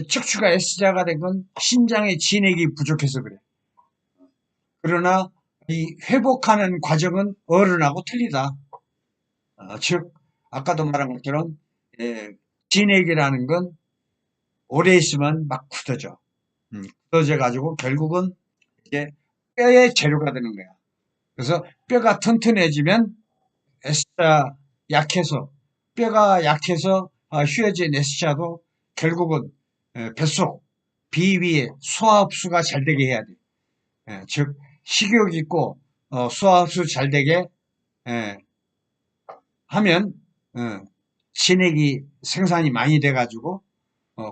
척추가 S자가 된 건 신장의 진액이 부족해서 그래. 그러나 이 회복하는 과정은 어른하고 틀리다. 즉, 아까도 말한 것처럼, 진액이라는 건 오래 있으면 막 굳어져. 굳어져 가지고 결국은 이제 뼈의 재료가 되는 거야. 그래서 뼈가 튼튼해지면 S자 약해서 뼈가 약해서 휘어진 S자도 결국은 뱃속 비위에 소화흡수가 잘 되게 해야 돼. 즉 식욕 있고 소화흡수 잘 되게 하면 진액이 생산이 많이 돼 가지고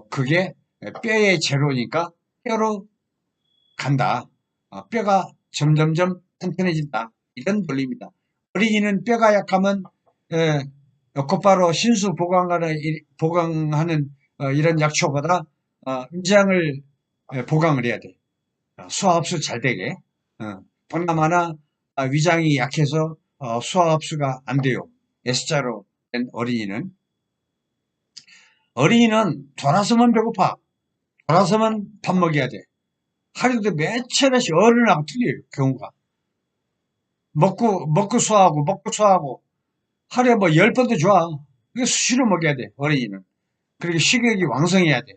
그게 뼈의 재료니까 뼈로 간다. 뼈가 점점점 튼튼해진다. 이런 논리입니다. 어린이는 뼈가 약하면 곧바로 신수 보강하는 이런 약초보다 위장을 보강을 해야 돼. 소화흡수 잘 되게. 동남아나 위장이 약해서 소화흡수가 안 돼요. S자로 된 어린이는. 어린이는 돌아서면 배고파. 돌아서면 밥 먹여야 돼. 하루도 몇 차례씩 어른하고 틀려요, 경우가. 먹고 소화하고, 하루에 뭐 10번도 좋아. 이거 수시로 먹여야 돼, 어린이는. 그리고 식욕이 왕성해야 돼.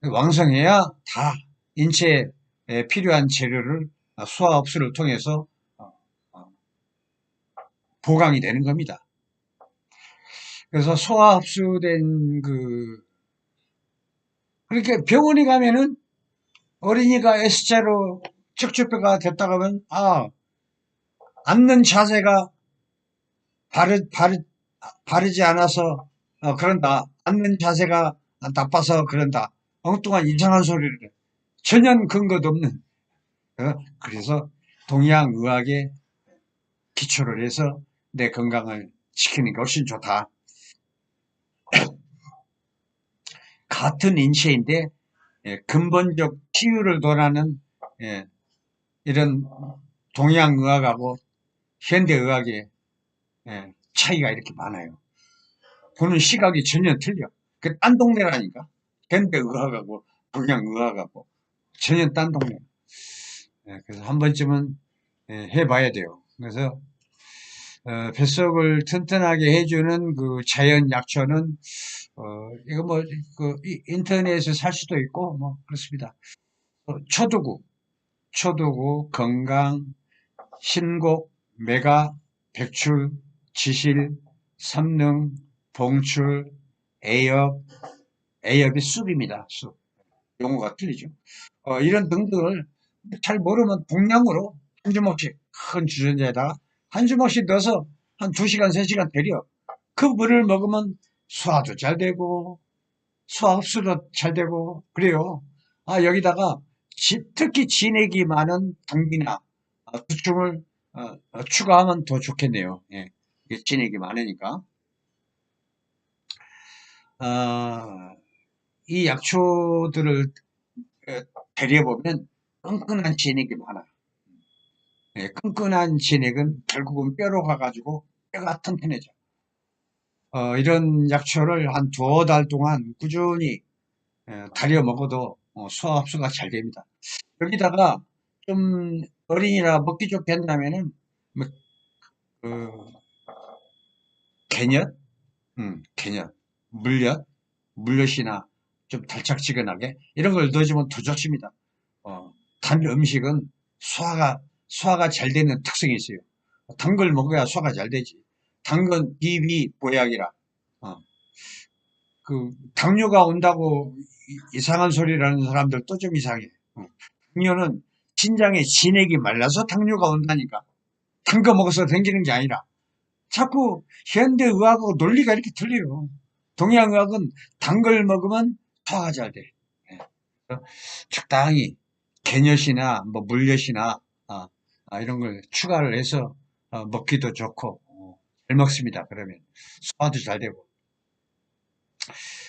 왕성해야 다 인체에 필요한 재료를 소화 흡수를 통해서 보강이 되는 겁니다. 그래서 소화 흡수된 그렇게 병원에 가면은 어린이가 S자로 척추뼈가 됐다고 하면, 앉는 자세가 바르지 않아서, 그런다. 앉는 자세가 나빠서 그런다. 엉뚱한 이상한 소리를 해. 전혀 근거도 없는. 그래서 동양의학에 기초를 해서 내 건강을 지키는 게 훨씬 좋다. 같은 인체인데 근본적 치유를 논하는 이런 동양의학하고 현대의학의 차이가 이렇게 많아요. 보는 시각이 전혀 틀려. 그 딴 동네라니까. 현대의학하고 동양의학하고 전혀 딴 동네. 그래서 한 번쯤은 해봐야 돼요. 그래서 뱃속을 튼튼하게 해주는 그 자연 약초는 이거 뭐 인터넷에서 살 수도 있고 뭐 그렇습니다. 초두부, 건강, 신곡, 메가, 백출, 지실, 삼능, 봉출, 애엽이 쑥입니다. 쑥. 용어가 틀리죠. 이런 등등을 잘 모르면 동량으로 한 주먹씩 큰 주전자에다가 한 주먹씩 넣어서 한 2시간, 3시간 데려. 그 물을 먹으면 소화도 잘 되고 소화 흡수도 잘 되고 그래요. 여기다가 특히 진액이 많은 당비나 두충을 추가하면 더 좋겠네요. 예, 이게 진액이 많으니까. 이 약초들을 데려보면 끈끈한 진액이 많아요. 끈끈한 진액은 결국은 뼈로 가가지고 뼈가 튼튼해져. 이런 약초를 한 2달 동안 꾸준히 달여 먹어도 소화 흡수가 잘 됩니다. 여기다가 좀 어린이라 먹기 좋게 한다면은 뭐, 그 개엿, 개엿, 물엿이나 좀 달짝지근하게 이런 걸 넣어주면 더 좋습니다. 단 음식은 소화가 잘 되는 특성이 있어요. 단 걸 먹어야 소화가 잘 되지. 단 건 비비보약이라. 당뇨가 온다고 이상한 소리라는 사람들도 좀 이상해. 당뇨는 신장에 진액이 말라서 당뇨가 온다니까. 단 거 먹어서 생기는 게 아니라. 자꾸 현대의학하고 논리가 이렇게 틀려요. 동양의학은 단 걸 먹으면 소화가 잘 돼. 적당히 개엿이나 뭐 물엿이나 이런 걸 추가를 해서 먹기도 좋고 잘 먹습니다. 그러면 소화도 잘 되고.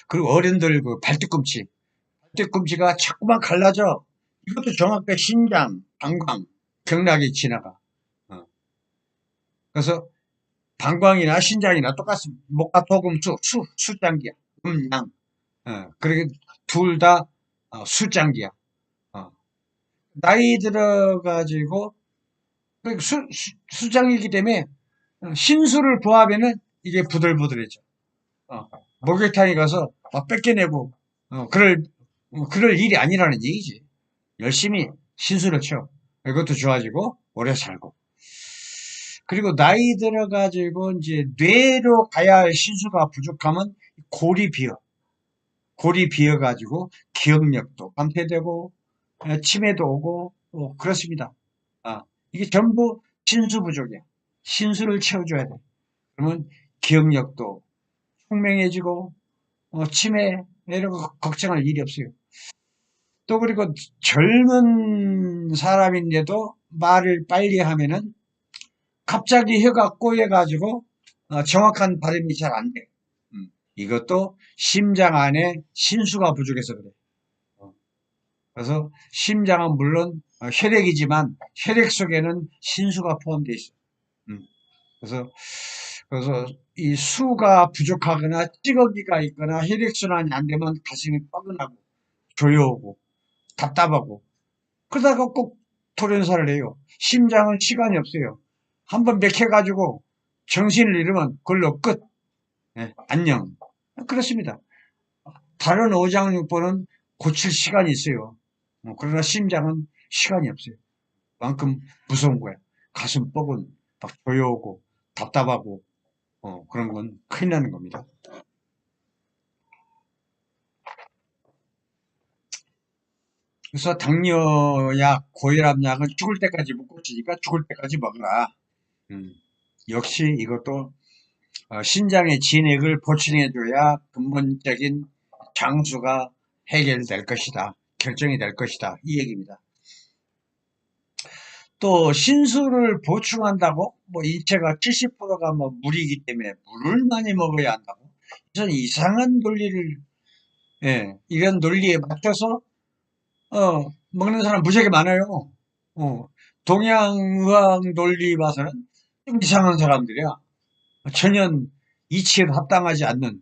그리고 어른들 발뒤꿈치가 자꾸만 갈라져. 이것도 정확하게 신장, 방광, 경락이 지나가. 그래서 방광이나 신장이나 똑같습니다. 목과 도금수, 수장기야. 양. 그러게 둘 다 수장기야. 나이 들어가지고 수장이기 때문에 신수를 부하면은 이게 부들부들해져. 목욕탕에 가서 막 뺏겨내고 그럴 일이 아니라는 얘기지. 열심히 신수를 쳐. 이것도 좋아지고 오래 살고. 그리고 나이 들어가지고 이제 뇌로 가야 할 신수가 부족하면 골이 비어가지고 기억력도 감퇴되고 치매도 오고 그렇습니다. 이게 전부 신수 부족이야. 신수를 채워줘야 돼. 그러면 기억력도 총명해지고 치매 이런 거 걱정할 일이 없어요. 또 그리고 젊은 사람인데도 말을 빨리 하면은 갑자기 혀가 꼬여가지고 정확한 발음이 잘 안 돼. 이것도 심장 안에 신수가 부족해서 그래. 그래서 심장은 물론 혈액이지만 혈액 속에는 신수가 포함되어 있어. 그래서 이 수가 부족하거나 찌꺼기가 있거나 혈액순환이 안 되면 가슴이 뻐근하고 조여오고 답답하고 그러다가 꼭 돌연사를 해요. 심장은 시간이 없어요. 한번 맥혀가지고 정신을 잃으면 그걸로 끝. 안녕. 그렇습니다. 다른 오장육부는 고칠 시간이 있어요. 그러나 심장은 시간이 없어요. 그만큼 무서운 거야. 가슴 뻐근, 막 조여오고 답답하고 그런 건 큰일 나는 겁니다. 그래서 당뇨약, 고혈압약은 죽을 때까지 못 고치니까 죽을 때까지 먹어라. 음, 역시 이것도 신장의 진액을 보충해줘야 근본적인 장수가 해결될 것이다. 결정이 될 것이다. 이 얘기입니다. 또 신수를 보충한다고 뭐 인체가 70%가 뭐 물이기 때문에 물을 많이 먹어야 한다고. 저는 이상한 논리를 이런 논리에 맞춰서 먹는 사람 무지하게 많아요. 어, 동양의학 논리 봐서는 좀 이상한 사람들이야. 전혀 이치에 합당하지 않는.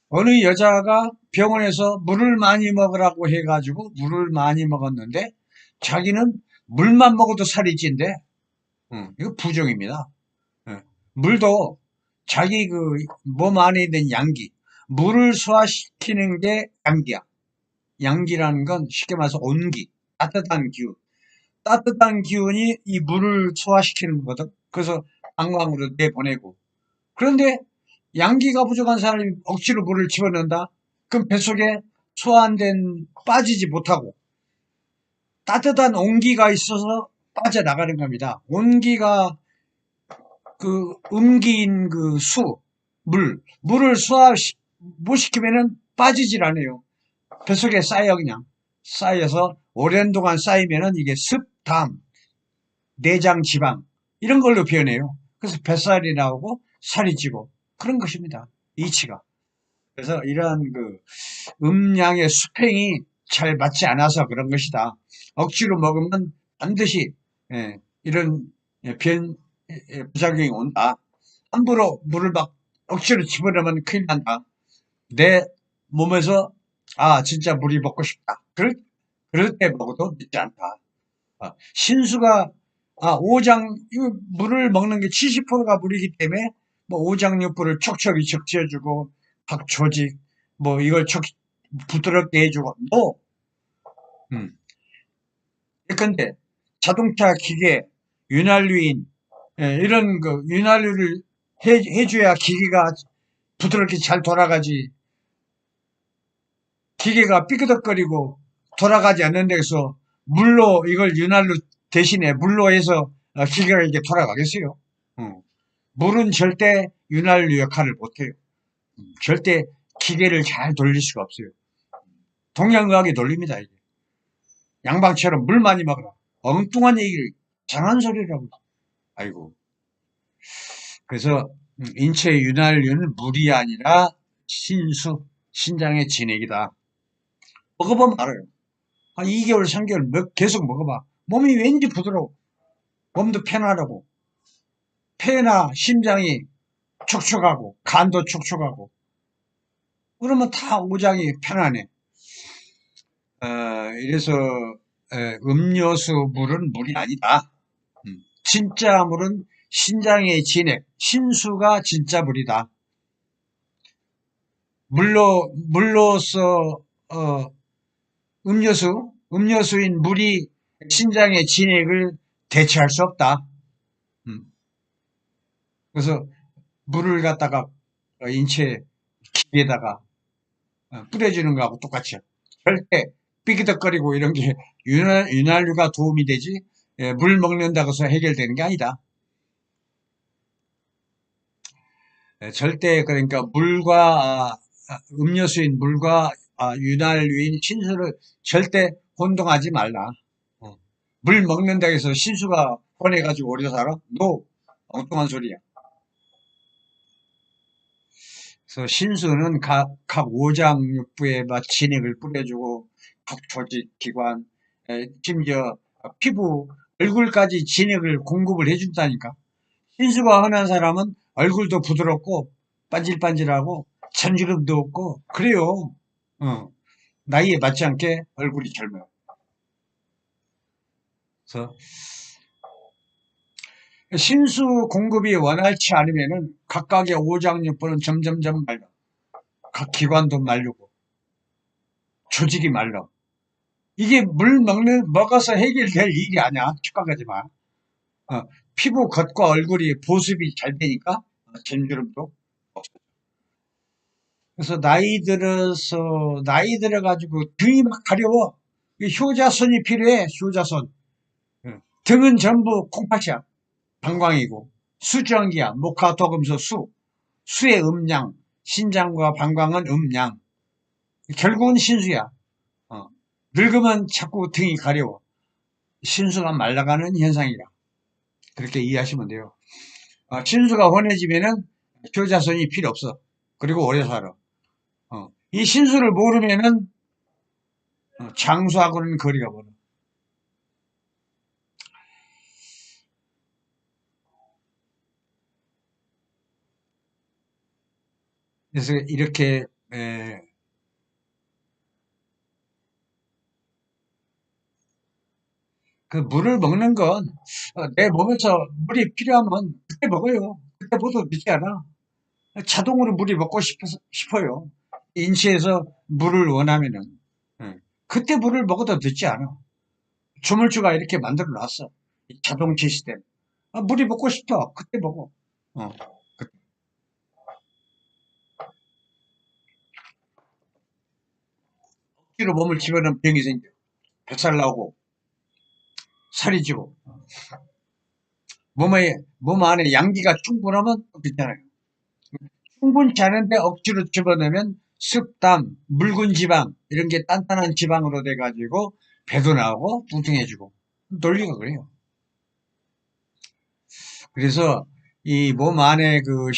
어느 여자가 병원에서 물을 많이 먹으라고 해가지고 물을 많이 먹었는데 자기는 물만 먹어도 살이 찐대. 이거 부정입니다. 예. 물도 자기 그 몸 안에 있는 양기, 물을 소화시키는 게 양기야. 양기라는 건 쉽게 말해서 온기, 따뜻한 기운. 따뜻한 기운이 이 물을 소화시키는 거거든. 그래서 방광으로 내보내고. 그런데 양기가 부족한 사람이 억지로 물을 집어넣는다? 그럼 뱃속에 소화 안 된, 빠지지 못하고 따뜻한 온기가 있어서 빠져나가는 겁니다. 온기가 그 음기인 그 물을 소화 못 시키면은 빠지질 않아요. 뱃속에 쌓여 그냥. 쌓여서 오랜 동안 쌓이면은 이게 습, 담, 내장, 지방 이런 걸로 표현해요. 그래서 뱃살이 나오고 살이 찌고 그런 것입니다. 이치가. 그래서 이러한 그 음양의 수평이 잘 맞지 않아서 그런 것이다. 억지로 먹으면 반드시 이런 부작용이 온다. 함부로 물을 막 억지로 집어넣으면 큰일 난다. 내 몸에서 진짜 물이 먹고 싶다. 그럴 때 먹어도 늦지 않다. 신수가 오장 물을 먹는 게 70%가 물이기 때문에 뭐 오장육부를 촉촉이 적셔주고 각 조직 뭐 이걸 부드럽게 해주고 음. 근데 자동차 기계 윤활유인 이런 그 윤활유를 해줘야 기계가 부드럽게 잘 돌아가지. 기계가 삐그덕거리고 돌아가지 않는 데서 물로 이걸 윤활유 대신에 물로 해서 기계가 이게 돌아가겠어요? 물은 절대 윤활유 역할을 못해요. 절대 기계를 잘 돌릴 수가 없어요. 동양의학의 논리입니다. 이게. 양방처럼 물 많이 먹어라. 엉뚱한 얘기를 이상한 소리라고. 아이고. 그래서 인체의 윤활유는 물이 아니라 신장의 진액이다. 먹어보면 알아요. 한 2개월, 3개월 계속 먹어봐. 몸이 왠지 부드러워. 몸도 편하라고. 폐나 심장이 촉촉하고 간도 촉촉하고 그러면 다 오장이 편하네. 이래서 음료수 물은 물이 아니다. 진짜 물은 신장의 진액, 신수가 진짜 물이다. 물로서 음료수인 물이 신장의 진액을 대체할 수 없다. 그래서 물을 갖다가 인체 기에다가 뿌려주는 거하고 똑같이 절대 삐그덕거리고 이런 게 윤활유가 도움이 되지 물 먹는다고 해서 해결되는 게 아니다. 절대 그러니까 물과 음료수인 물과 윤활유인 신수를 절대 혼동하지 말라. 물 먹는다고 해서 신수가 혼해가지고 오래 살아? 노! 엉뚱한 소리야. 그래서 신수는 각 오장육부에 진액을 뿌려주고 각 조직, 기관, 심지어 피부, 얼굴까지 진액을 공급을 해준다니까. 신수가 흔한 사람은 얼굴도 부드럽고 반질반질하고 잔주름도 없고 그래요. 나이에 맞지 않게 얼굴이 젊어요. 그래서 신수 공급이 원활치 않으면은 각각의 오장육부는 점점점 말라. 각 기관도 말르고 조직이 말라. 이게 물 먹어서 해결될 일이 아니야. 축각하지 마. 피부 겉과 얼굴이 보습이 잘 되니까 전주름도 없어요. 그래서 나이 들어가지고 등이 막 가려워. 효자손이 필요해, 효자손. 예. 등은 전부 콩팥이야. 방광이고. 수정기야. 목화, 토금소, 수의 음양. 신장과 방광은 음양. 결국은 신수야. 어. 늙으면 자꾸 등이 가려워. 신수가 말라가는 현상이라. 그렇게 이해하시면 돼요. 신수가 환해지면은 효자손이 필요 없어. 그리고 오래 살아. 이 신수를 모르면은 장수하고는 거리가 멀어. 그래서 이렇게 그 물을 먹는 건 내 몸에서 물이 필요하면 그때 먹어요. 그때 먹어도 늦지 않아. 자동으로 물이 먹고 싶어요. 인체에서 물을 원하면은. 예. 그때 물을 먹어도 늦지 않아. 조물주가 이렇게 만들어 놨어. 자동 시스템. 물이 먹고 싶어. 그때 먹어. 어. 억지로 몸을 집어넣으면 병이 생겨. 뱃살 나오고, 살이 찌고. 몸 안에 양기가 충분하면 괜찮아요. 충분치 않은데 억지로 집어넣으면 습담, 묽은 지방, 이런 게 단단한 지방으로 돼가지고 배도 나오고 뚱뚱해지고. 논리가 그래요. 그래서 이 몸 안에 그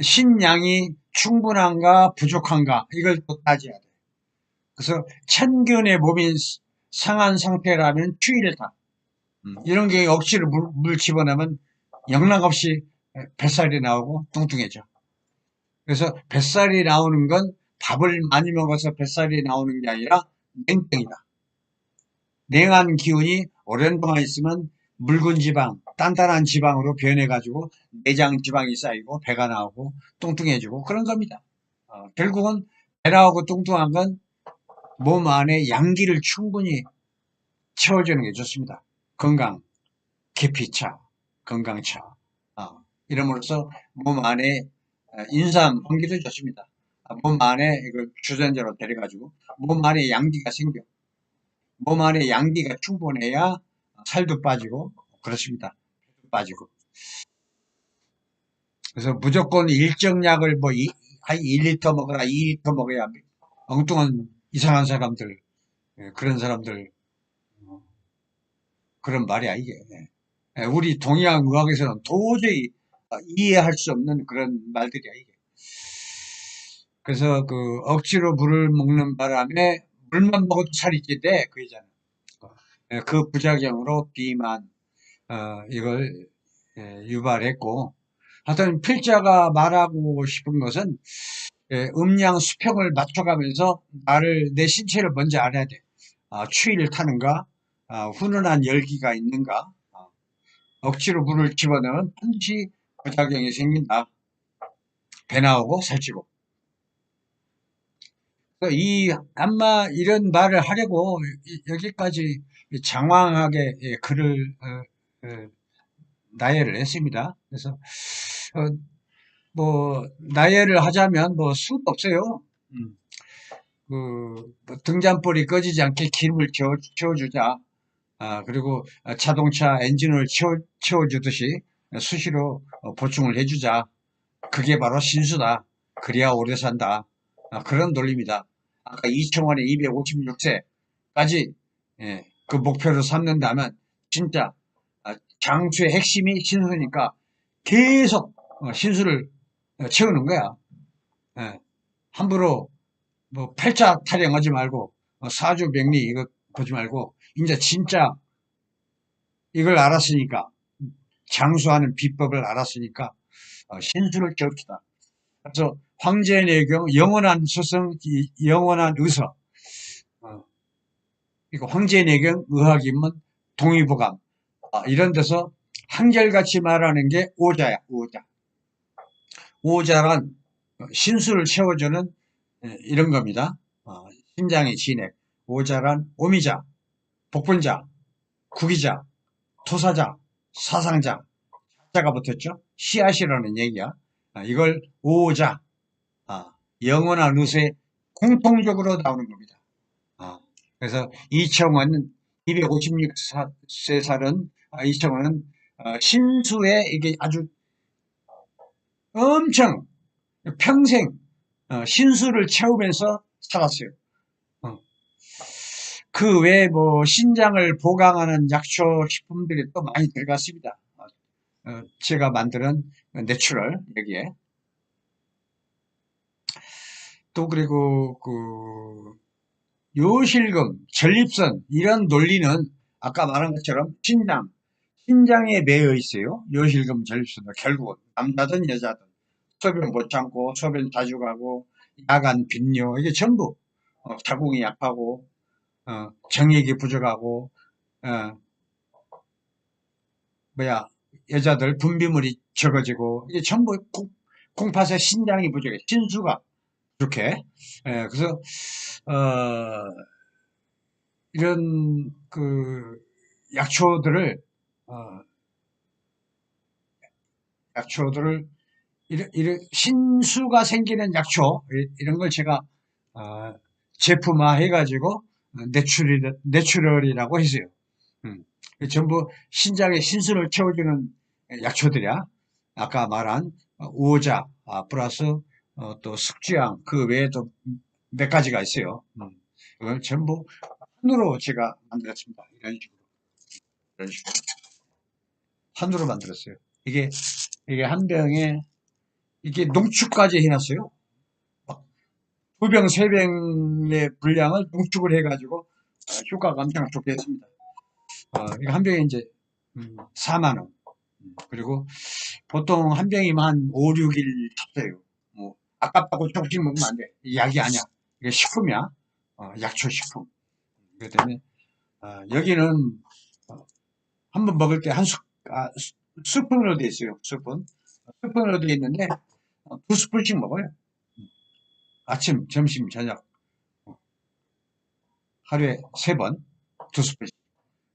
신양이 충분한가 부족한가 이걸 또 따져야 돼. 그래서 천견의 몸이 상한 상태라면 추위를 타. 이런 경우에 억지로 물 집어넣으면 영락없이 뱃살이 나오고 뚱뚱해져. 그래서 뱃살이 나오는 건 밥을 많이 먹어서 뱃살이 나오는 게 아니라 냉병이다. 냉한 기운이 오랜 동안 있으면 묽은 지방, 단단한 지방으로 변해가지고 내장 지방이 쌓이고 배가 나오고 뚱뚱해지고 그런 겁니다. 결국은 배 나오고 뚱뚱한 건 몸 안에 양기를 충분히 채워주는 게 좋습니다. 건강, 계피차, 건강차, 이름으로써 몸 안에 인삼, 환기도 좋습니다. 몸 안에 이걸 주전자로 데려가지고 몸 안에 양기가 생겨. 몸 안에 양기가 충분해야 살도 빠지고 그렇습니다. 빠지고. 그래서 무조건 일정 약을 한 1리터 먹어라, 2리터 먹어야 엉뚱한 이상한 사람들, 그런 사람들, 그런 말이야, 이게. 우리 동양 의학에서는 도저히 이해할 수 없는 그런 말들이야, 이게. 그래서 그 억지로 물을 먹는 바람에 물만 먹어도 살이 찌대, 그 얘기잖아. 그 부작용으로 비만, 이걸 유발했고, 하여튼 필자가 말하고 싶은 것은 음양 수평을 맞춰가면서 내 신체를 먼저 알아야 돼. 추위를 타는가, 훈훈한 열기가 있는가, 억지로 물을 집어넣으면 반드시 부작용이 생긴다. 배 나오고 살찌고. 아마 이런 말을 하려고 여기까지 장황하게 글을 나열을 했습니다. 그래서 나열을 하자면 수도 없어요. 음, 등잔불이 꺼지지 않게 기름을 채워주자. 그리고 자동차 엔진을 채워주듯이 수시로 보충을 해주자. 그게 바로 신수다. 그래야 오래 산다. 그런 논리입니다. 아까 2,000원에 256세까지 그 목표를 삼는다면 진짜 장수의 핵심이 신수니까 계속 신수를 채우는 거야. 예. 함부로 팔자 타령하지 말고 사주 명리 이거 보지 말고 이제 진짜 이걸 알았으니까 장수하는 비법을 알았으니까 신수를 채웁시다. 그래서 황제내경 영원한 스승 영원한 의서 이거 황제내경 의학인문 동의보감 이런 데서 한결같이 말하는 게 오자야. 오자란 신수를 채워주는 이런 겁니다. 신장의 진액 오자란 오미자 복분자 구기자 토사자 사상자, 자가 붙었죠. 씨앗이라는 얘기야. 이걸 오자, 영원한 의세 공통적으로 나오는 겁니다. 그래서 이청은 256세 살은 이청은 신수의 이게 아주 엄청 평생 신수를 채우면서 살았어요. 그 외에 뭐 신장을 보강하는 약초 식품들이 또 많이 들어갔습니다. 제가 만드는 내추럴 여기에 또 그리고 그 요실금, 전립선 이런 논리는 아까 말한 것처럼 신장에 매여 있어요. 요실금, 전립선은 결국은 남자든 여자든 소변 못 참고 소변 자주 가고 야간 빈뇨 이게 전부 자궁이 약하고 정액이 부족하고 여자들 분비물이 적어지고 이게 전부 콩팥의 신장이 부족해 신수가 부족해. 그래서 이런 그 약초들을 어, 약초들을 이런 신수가 생기는 약초 이런 걸 제가 어, 제품화 해가지고 내추럴이라고 했어요. 전부 신장에 신수를 채워주는 약초들이야. 아까 말한 우호자 플러스 또 숙주향 그 외에도 몇 가지가 있어요. 그걸 전부 한우로 제가 만들었습니다. 이런 식으로 한우로 만들었어요. 이게 한 병에 이게 농축까지 해놨어요. 두 병, 세 병의 분량을 농축을 해가지고 효과가 엄청 좋게 했습니다. 이거 한 병에 이제 4만 원. 그리고 보통 한 병이면 한 5, 6일 탑재요. 뭐 아깝다고 조금씩 먹으면 안 돼. 약이 아니야. 이게 식품이야. 약초 식품. 그렇기 때문에 여기는 한번 먹을 때 스푼으로 돼 있어요. 스푼으로 돼 있는데 두 스푼씩 먹어요. 아침, 점심, 저녁 하루에 3번 두 스푼씩.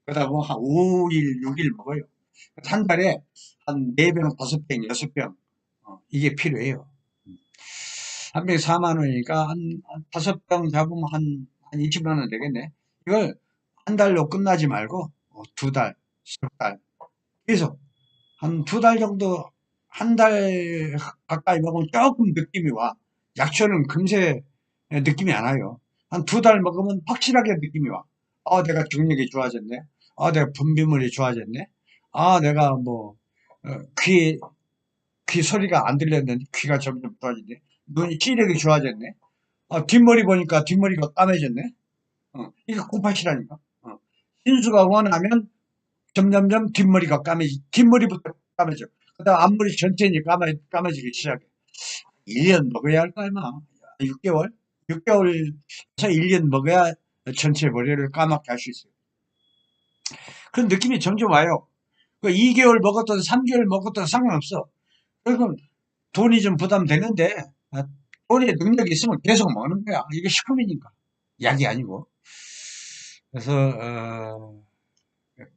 그러다 보면 한 5일, 6일 먹어요. 한 달에 한 4병, 5병, 6병 이게 필요해요. 한 병에 4만 원이니까 한 5병 잡으면 한 20만 원 되겠네. 이걸 한 달로 끝나지 말고 2달, 10달 계속 한 2달 정도 한 달 가까이 먹으면 조금 느낌이 와. 약초는 금세 느낌이 안 와요. 한 2달 먹으면 확실하게 느낌이 와. 내가 중력이 좋아졌네. 내가 분비물이 좋아졌네. 내가 뭐 귀 소리가 안 들렸는데 귀가 점점 좋아지네. 눈이 시력이 좋아졌네. 뒷머리 보니까 뒷머리가 까매졌네. 이게 콩팥이라니까. 신수가 원하면 점점점 뒷머리부터 까매져. 그 다음 앞머리 전체는 까매지기 시작해. 1년 먹어야 할 거 아니야. 6개월? 6개월에서 1년 먹어야 전체 머리를 까맣게 할 수 있어요. 그런 느낌이 점점 와요. 2개월 먹었든 3개월 먹었든 상관없어. 그럼 돈이 좀 부담되는데, 돈에 능력이 있으면 계속 먹는 거야. 이게 식품이니까. 약이 아니고. 그래서,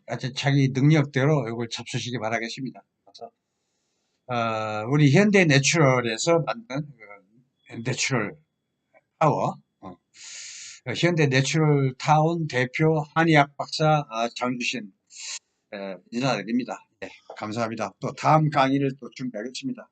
아주 자기 능력대로 이걸 잡수시기 바라겠습니다. 그래서, 우리 현대 내추럴에서 만든 내추럴 타워, 현대 내추럴 타운 대표 한의학 박사 장주신 인사드립니다. 네, 감사합니다. 또 다음 강의를 또 준비하겠습니다.